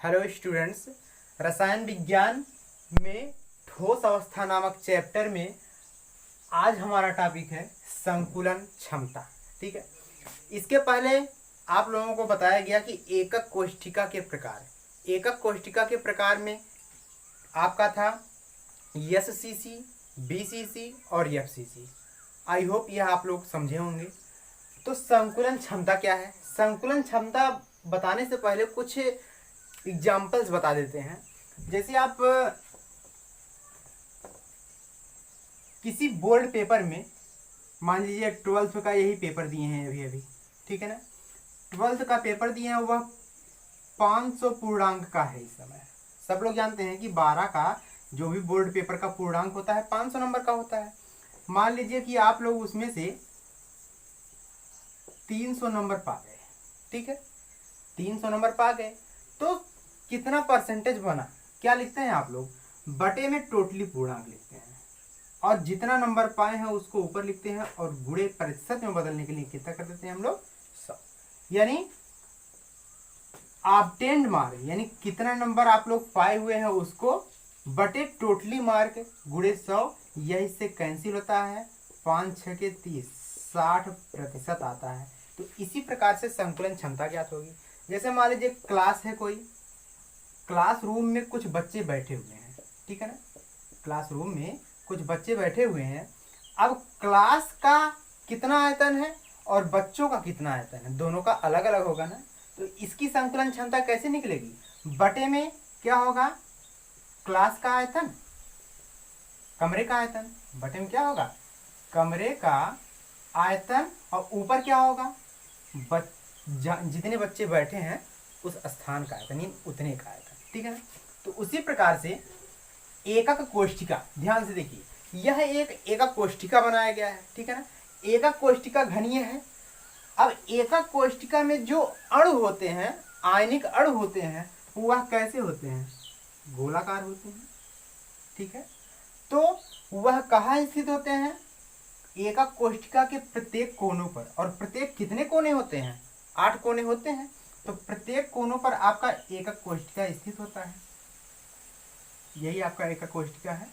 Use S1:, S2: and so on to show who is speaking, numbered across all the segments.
S1: Hello students, रसायन विज्ञान में ठोस अवस्था नामक चैप्टर में आज हमारा टॉपिक है संकुलन क्षमता। ठीक है, इसके पहले आप लोगों को बताया गया कि एकक कोष्ठिका के प्रकार। एकक कोष्ठिका के प्रकार में आपका था एससीसी, बीसीसी और एफसीसी। आई होप यह आप लोग समझे होंगे। तो संकुलन क्षमता क्या है? संकुलन क्षमता बताने से पहले कुछ एग्जाम्पल्स बता देते हैं। जैसे आप किसी बोर्ड पेपर में, मान लीजिए 12th का यही पेपर दिए हैं अभी, ठीक है ना। 12th का पेपर दिए हैं, वह 500 पूर्णांक का है। इस समय सब लोग जानते हैं कि 12 का जो भी बोर्ड पेपर का पूर्णांक होता है 500 नंबर का होता है। मान लीजिए कि आप लोग उसमें से 300 नंबर पा गए। ठीक है, 300 नंबर पा गए तो कितना परसेंटेज बना? क्या लिखते हैं आप लोग? बटे में टोटली पूर्णांक लिखते हैं और जितना नंबर पाए हैं उसको ऊपर लिखते हैं और गुणे प्रतिशत में बदलने के लिए कितना कर देते हैं हम लोग? 100। यानी ऑब्टेन्ड मार्क, यानी कितना नंबर आप लोग पाए हुए हैं उसको बटे टोटली मार्क गुणे 100। यह इससे कैंसिल होता है, 5 6 के 30, 60% आता है। तो इसी प्रकार से संकुलन क्षमता ज्ञात होगी। जैसे मान लीजिए क्लास है, कोई क्लासरूम में कुछ बच्चे बैठे हुए हैं, ठीक है ना। क्लासरूम में कुछ बच्चे बैठे हुए हैं। अब क्लास का कितना आयतन है और बच्चों का कितना आयतन है, दोनों का अलग अलग होगा ना। तो इसकी संकुलन क्षमता कैसे निकलेगी? बटे में क्या होगा? क्लास का आयतन, कमरे का आयतन। बटे में क्या होगा? कमरे का आयतन और ऊपर क्या होगा? जितने बच्चे बैठे हैं उस स्थान का आयतन, उतने का आयतन। ठीक है ना। तो उसी प्रकार से एकक कोष्ठिका, ध्यान से देखिए, यह एक एकक कोष्ठिका बनाया गया है। ठीक है ना। एकक कोष्ठिका घनीय है। अब एकक कोष्ठिका में जो अणु होते हैं, आयनिक अणु होते हैं, वह कैसे होते हैं? गोलाकार होते हैं। ठीक है, तो वह कहाँ स्थित होते हैं? एकक कोष्ठिका के प्रत्येक कोनों पर। और प्रत्येक कितने कोने होते हैं? 8 कोने होते हैं। तो प्रत्येक कोनों पर आपका एकक कोष्ठिका स्थित होता है। यही आपका एकक कोष्ठिका है।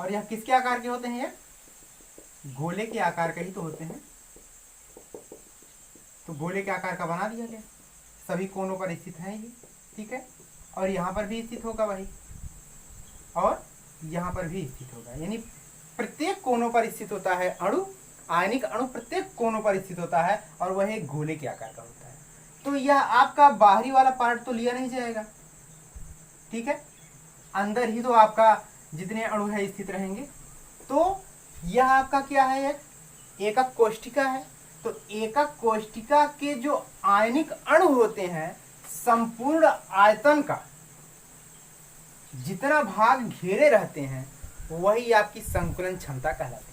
S1: और यह किसके आकार के होते हैं? ये गोले के आकार के ही तो होते हैं। तो गोले के आकार का बना दिया गया, सभी कोनों पर स्थित है ये। ठीक है, और यहाँ पर भी स्थित होगा भाई, और यहाँ पर भी स्थित होगा। यानी प्रत्येक कोनों पर स्थित होता है अणु, आयनिक अणु प्रत्येक कोनों पर स्थित होता है और वह एक गोले के आकार का होता है। तो यह आपका बाहरी वाला पार्ट तो लिया नहीं जाएगा। ठीक है, अंदर ही तो आपका जितने अणु है स्थित रहेंगे। तो यह आपका क्या है? एक एकक कोष्ठिका है। तो एकक कोष्ठिका के जो आयनिक अणु होते हैं, संपूर्ण आयतन का जितना भाग घेरे रहते हैं वही आपकी संकुलन क्षमता कहलाती है।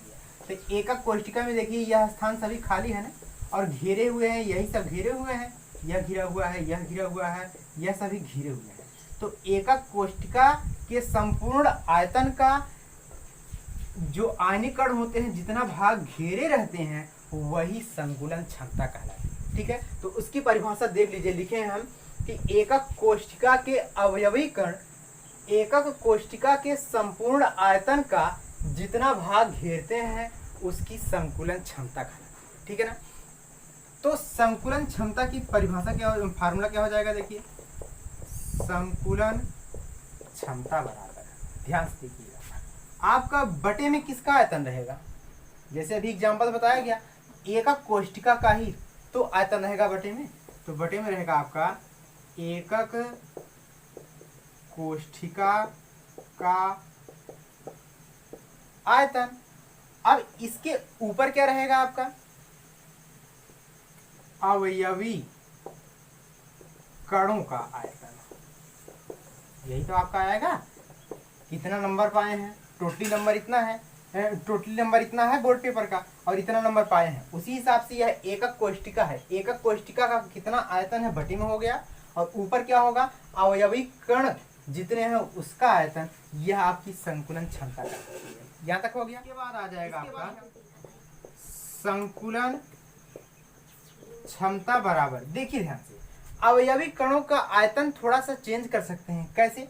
S1: तो एकक कोष्ठिका में देखिए, यह स्थान सभी खाली है ना, और घेरे हुए हैं, यही सब घेरे हुए हैं, यह घिरा हुआ है, यह घिरा हुआ है, यह सभी घिरे हुए हैं। तो एकक कोष्ठिका के संपूर्ण आयतन का जो आयनिक कण होते हैं, जितना भाग घेरे रहते हैं, वही संकुलन क्षमता कहलाती है। ठीक है, तो उसकी परिभाषा देख लीजिए। लिखे हैं हम कि एकक कोष्ठिका के अवयवी कण एकक कोष्ठिका के संपूर्ण आयतन का जितना भाग घेरते हैं उसकी संकुलन क्षमता कहलाती है। ठीक है ना। तो संकुलन क्षमता की परिभाषा क्या, फार्मूला क्या हो जाएगा? देखिए, संकुलन क्षमता बराबर, ध्यान से देखिएगा, आपका बटे में किसका आयतन रहेगा? जैसे अभी एग्जांपल बताया गया, एकक कोष्ठिका का ही तो आयतन रहेगा बटे में। तो बटे में रहेगा आपका एकक कोष्ठिका का आयतन। अब इसके ऊपर क्या रहेगा आपका? अवयवी कणों का आयतन। यही तो आपका आएगा। कितना नंबर पाए हैं? टोटली नंबर इतना है, टोटली नंबर इतना है बोर्ड पेपर का, और इतना नंबर पाए हैं, उसी हिसाब से यह एकक कोष्ठिका है। एकक कोष्ठिका का कितना आयतन है बटे में हो गया, और ऊपर क्या होगा? अवयवी कण जितने हैं उसका आयतन। यह आपकी संकुलन क्षमता का है। यहाँ तक हो गया। इसके बाद आ जाएगा आपका संकुलन क्षमता बराबर, देखिए ध्यान से, अवयवी कणों का आयतन थोड़ा सा चेंज कर सकते हैं। कैसे?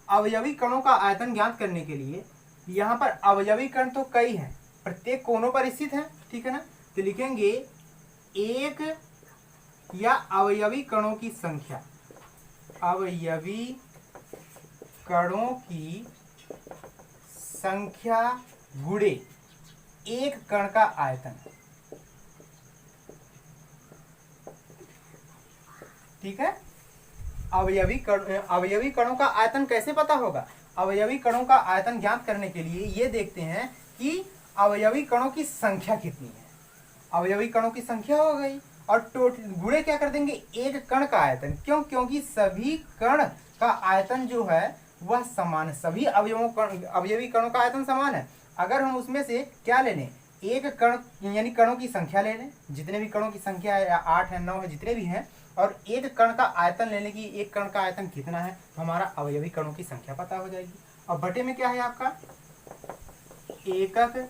S1: अवयवी कणों का आयतन ज्ञात करने के लिए यहाँ पर अवयवी कण तो कई हैं, प्रत्येक कोनों पर स्थित है, ठीक है ना। तो लिखेंगे एक या अवयवी कणों की संख्या, अवयवी कणों की संख्या गुणे एक कण का आयतन, ठीक है। अवयवी कणों का आयतन कैसे पता होगा? अवयवी कणों का आयतन ज्ञात करने के लिए ये देखते हैं कि अवयवी कणों की संख्या कितनी है। अवयवी कणों की संख्या हो गई और टोटल गुणे क्या कर देंगे, एक कण का आयतन। क्यों? क्योंकि सभी कण का आयतन जो है वह समान है, सभी अवयवी कणों का आयतन समान है। अगर हम उसमें से क्या ले लें, एक कण यानी कणों की संख्या ले लें, जितने भी कणों की संख्या है, 8 है, 9 है, जितने भी हैं, और एक कण का आयतन लेने की, एक कण का आयतन कितना है, तो हमारा अवयवी कणों की संख्या पता हो जाएगी। और बटे में क्या है आपका, एकक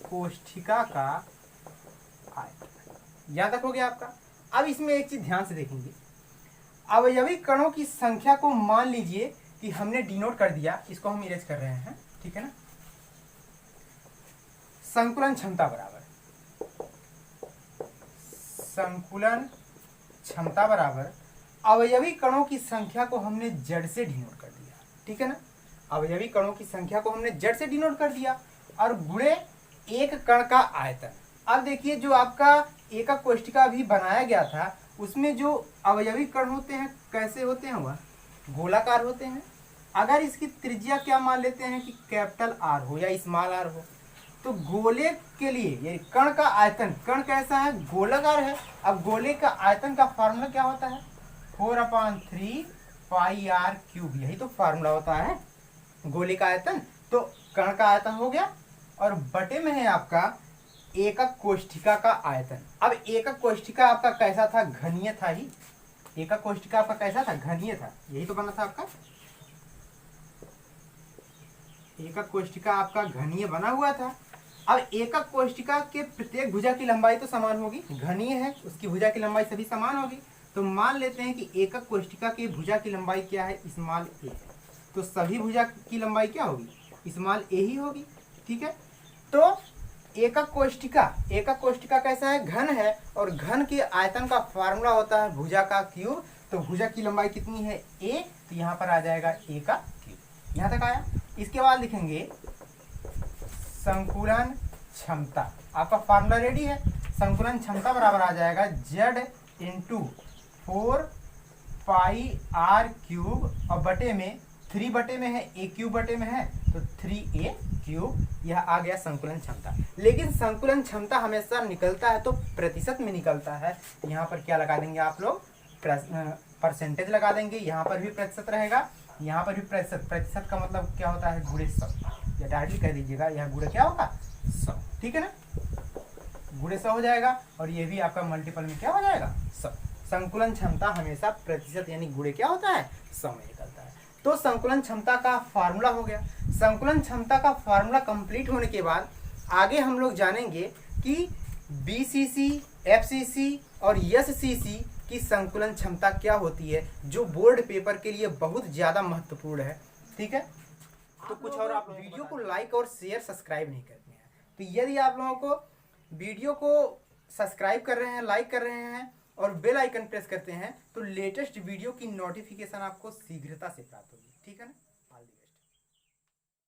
S1: कोष्ठिका का आयतन। याद रखोगे आपका। अब इसमें एक चीज ध्यान से देखेंगे, अवयवी कणों की संख्या को मान लीजिए कि हमने डिनोट कर दिया, इसको हम इरेज कर रहे हैं, ठीक है ना। संकुलन क्षमता बराबर, संकुलन क्षमता बराबर अवयवी कणों की संख्या को हमने जड़ से डिनोट कर दिया, ठीक है ना। अवयवी कणों की संख्या को हमने जड़ से डिनोट कर दिया और गुणे एक कण का आयतन। अब देखिए, जो आपका एकक कोष्ठिका भी बनाया गया था, उसमें जो अवयवी कण होते हैं कैसे होते हैं, वह गोलाकार होते हैं। अगर इसकी त्रिज्या क्या मान लेते हैं कि कैपिटल आर हो या स्मॉल आर हो, तो गोले के लिए ये कण का आयतन, कण कैसा है, गोलाकार है। अब गोले का आयतन का फार्मूला क्या होता है, 4/3 पाई आर क्यूब, यही तो फार्मूला होता है गोले का आयतन। तो कण का आयतन हो गया और बटे में है आपका एकक कोष्ठिका का आयतन। अब एकक कोष्ठिका आपका कैसा था, घनीय था ही। एकक कोष्ठिका आपका कैसा था, घनीय था, यही तो बना था आपका। एकक कोष्ठिका आपका घनीय बना हुआ था। अब एकक कोष्ठिका के प्रत्येक भुजा की लंबाई तो समान होगी, घनीय है, उसकी भुजा की लंबाई सभी समान होगी। तो मान लेते हैं कि एकक कोष्ठिका की भुजा की लंबाई क्या है, स्मॉल ए है, तो सभी भुजा की लंबाई क्या होगी, स्मॉल ए ही होगी, ठीक है। तो एकक कोष्ठिका कैसा है, घन है, और घन के आयतन का फार्मूला होता है भुजा का क्यूब। तो भुजा की लंबाई कितनी है, ए, तो यहाँ पर आ जाएगा ए का क्यूब। यहाँ तक आया। इसके बाद लिखेंगे संकुलन क्षमता, आपका फार्मूला रेडी है। संकुलन क्षमता बराबर आ जाएगा Z × 4 पाई आर क्यूब, और बटे में 3 बटे में है, ए क्यूब बटे में है, तो 3a क्यूब। यह आ गया संकुलन क्षमता। लेकिन संकुलन क्षमता हमेशा निकलता है तो प्रतिशत में निकलता है। यहाँ पर क्या लगा देंगे आप लोग, परसेंटेज लगा देंगे। यहाँ पर भी प्रतिशत रहेगा, यहाँ पर भी प्रतिशत। प्रतिशत का मतलब क्या होता है, गुणे 100, या डायरेक्टली कह दीजिएगा, यहाँ गुणे क्या होगा, 100, ठीक है ना। गुणे 100 हो जाएगा, और ये भी आपका मल्टीपल में क्या हो जाएगा, 100। संकुलन क्षमता हमेशा प्रतिशत यानी गुणे क्या होता है, 100 में निकलता है। तो संकुलन क्षमता का फार्मूला हो गया। संकुलन क्षमता का फार्मूला कंप्लीट होने के बाद आगे हम लोग जानेंगे कि बीसीसी, एफसीसी और एससीसी की संकुलन क्षमता क्या होती है, जो बोर्ड पेपर के लिए बहुत ज़्यादा महत्वपूर्ण है, ठीक है। तो कुछ और आप वीडियो को लाइक और शेयर सब्सक्राइब नहीं करते हैं, तो यदि आप लोगों को वीडियो को सब्सक्राइब कर रहे हैं, लाइक कर रहे हैं और बेल आइकन प्रेस करते हैं, तो लेटेस्ट वीडियो की नोटिफिकेशन आपको शीघ्रता से प्राप्त होगी, ठीक है ना।